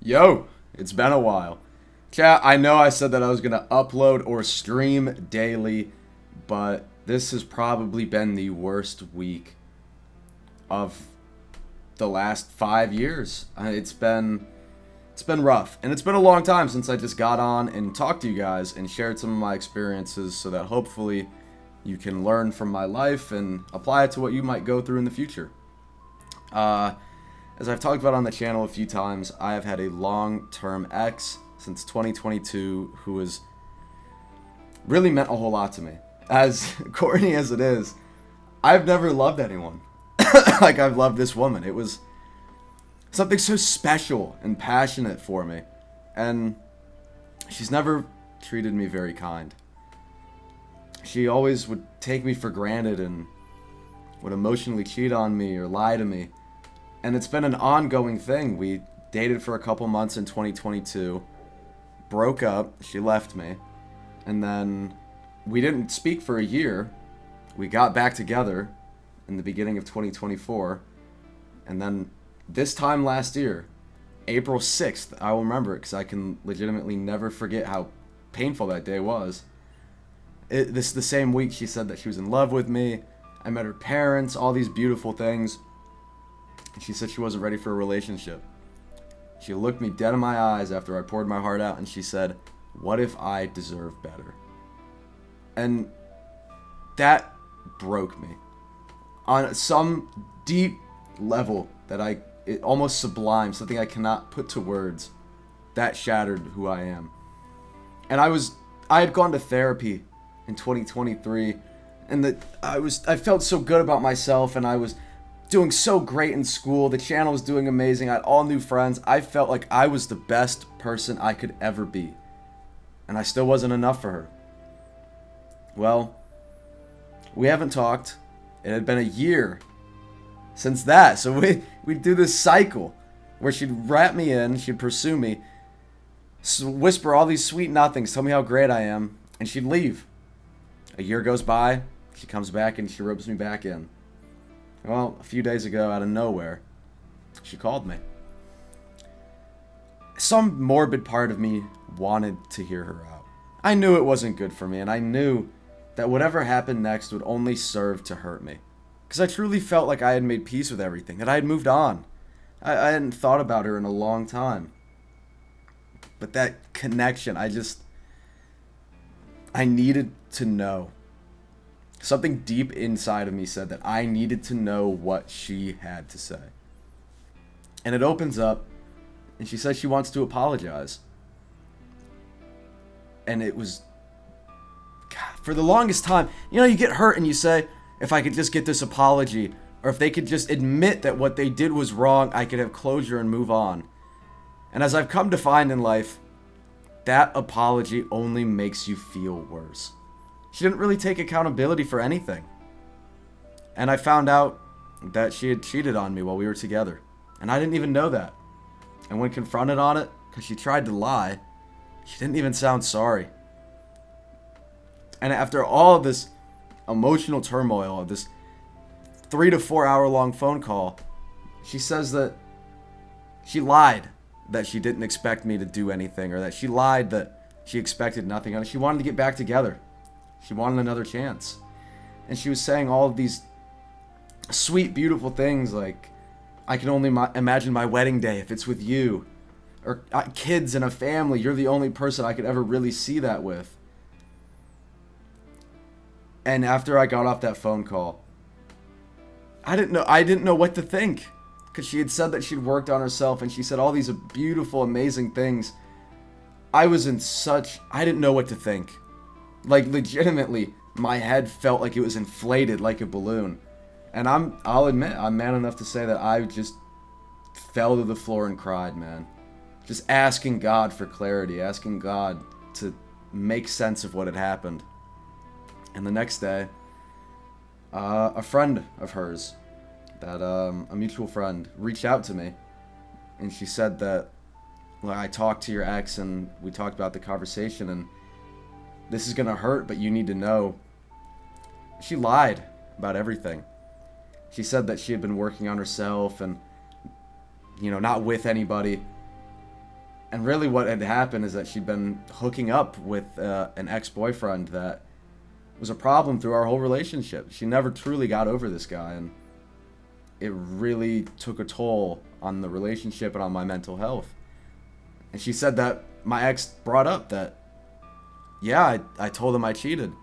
Yo, it's been a while. Chat, I know I said that I was going to upload or stream daily, but this has probably been the worst week of the last 5 years. It's been rough, and it's been a long time since I just got on and talked to you guys and shared some of my experiences so that hopefully you can learn from my life and apply it to what you might go through in the future. As I've talked about on the channel a few times, I have had a long-term ex since 2022 who has really meant a whole lot to me. As corny as it is, I've never loved anyone like I've loved this woman. It was something so special and passionate for me, and she's never treated me very kind. She always would take me for granted and would emotionally cheat on me or lie to me. And it's been an ongoing thing. We dated for a couple months in 2022, broke up, she left me, and then we didn't speak for a year. We got back together in the beginning of 2024, and then this time last year, April 6th, I will remember it because I can legitimately never forget how painful that day was. The same week she said that she was in love with me. I met her parents, all these beautiful things. She said she wasn't ready for a relationship. She looked me dead in my eyes after I poured my heart out, and she said, "What if I deserve better?" And that broke me on some deep level that it almost sublime, something I cannot put to words. That shattered who I am. And I had gone to therapy in 2023, and I felt so good about myself, and I was doing so great in school. The channel was doing amazing. I had all new friends. I felt like I was the best person I could ever be. And I still wasn't enough for her. Well, we haven't talked. It had been a year since that. So we'd do this cycle where she'd wrap me in, she'd pursue me, whisper all these sweet nothings, tell me how great I am, and she'd leave. A year goes by, she comes back and she ropes me back in. Well, a few days ago, out of nowhere, she called me. Some morbid part of me wanted to hear her out. I knew it wasn't good for me, and I knew that whatever happened next would only serve to hurt me. Because I truly felt like I had made peace with everything, that I had moved on. I hadn't thought about her in a long time. But that connection, I needed to know. Something deep inside of me said that I needed to know what she had to say. And it opens up, and she says she wants to apologize. And it was, God, for the longest time, you get hurt and you say, if I could just get this apology, or if they could just admit that what they did was wrong, I could have closure and move on. And as I've come to find in life, that apology only makes you feel worse. She didn't really take accountability for anything. And I found out that she had cheated on me while we were together. And I didn't even know that. And when confronted on it, because she tried to lie, she didn't even sound sorry. And after all of this emotional turmoil, this 3 to 4 hour long phone call, she says that she lied, that she didn't expect me to do anything, or that she lied that she expected nothing. And she wanted to get back together. She wanted another chance. And she was saying all of these sweet, beautiful things like, I can only imagine my wedding day if it's with you. Or kids and a family, you're the only person I could ever really see that with. And after I got off that phone call, I didn't know what to think. Because she had said that she'd worked on herself, and she said all these beautiful, amazing things. I didn't know what to think. Like, legitimately, my head felt like it was inflated like a balloon. And I'll admit, I'm man enough to say that I just fell to the floor and cried, man. Just asking God for clarity, asking God to make sense of what had happened. And the next day, a friend of hers, a mutual friend, reached out to me. And she said that, well, I talked to your ex and we talked about the conversation, and this is going to hurt, but you need to know. She lied about everything. She said that she had been working on herself and, not with anybody. And really what had happened is that she'd been hooking up with an ex-boyfriend that was a problem through our whole relationship. She never truly got over this guy, and it really took a toll on the relationship and on my mental health. And she said that my ex brought up that, yeah, I told him I cheated.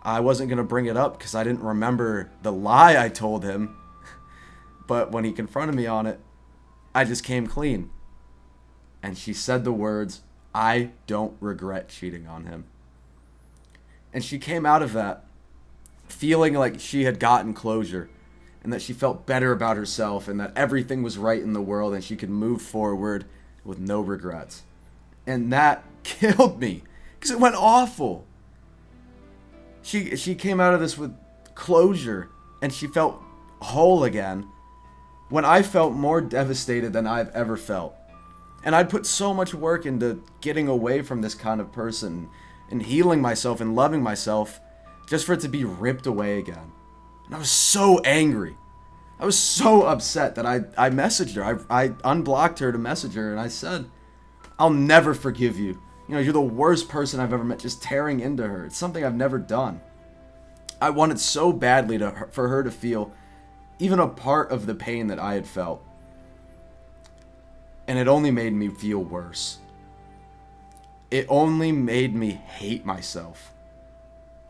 I wasn't going to bring it up because I didn't remember the lie I told him. But when he confronted me on it, I just came clean. And she said the words, "I don't regret cheating on him." And she came out of that feeling like she had gotten closure and that she felt better about herself and that everything was right in the world and she could move forward with no regrets. And that killed me because it went awful. She came out of this with closure and she felt whole again when I felt more devastated than I've ever felt. And I'd put so much work into getting away from this kind of person and healing myself and loving myself just for it to be ripped away again. And I was so angry. I was so upset that I messaged her. I unblocked her to message her and I said, "I'll never forgive you. You know, you're the worst person I've ever met," just tearing into her. It's something I've never done. I wanted so badly for her to feel even a part of the pain that I had felt. And it only made me feel worse. It only made me hate myself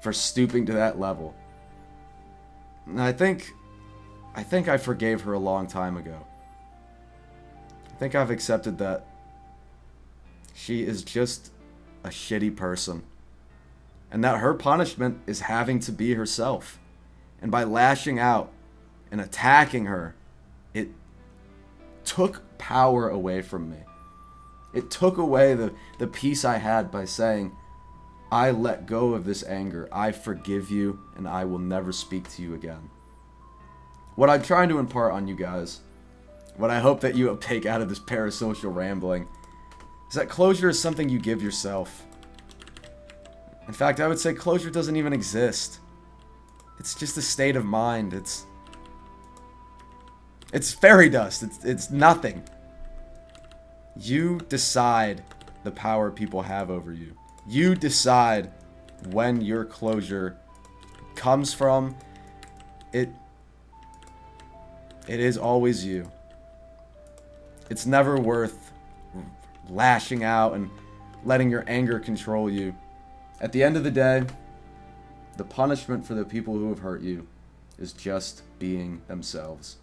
for stooping to that level. And I think I forgave her a long time ago. I think I've accepted that she is just a shitty person. And that her punishment is having to be herself. And by lashing out and attacking her, it took power away from me. It took away the peace I had by saying, "I let go of this anger. I forgive you, and I will never speak to you again." What I'm trying to impart on you guys, what I hope that you take out of this parasocial rambling, is that closure is something you give yourself. In fact, I would say closure doesn't even exist. It's just a state of mind. It's fairy dust. It's nothing. You decide the power people have over you. You decide when your closure comes from. It is always you. It's never worth lashing out and letting your anger control you. At the end of the day, the punishment for the people who have hurt you is just being themselves.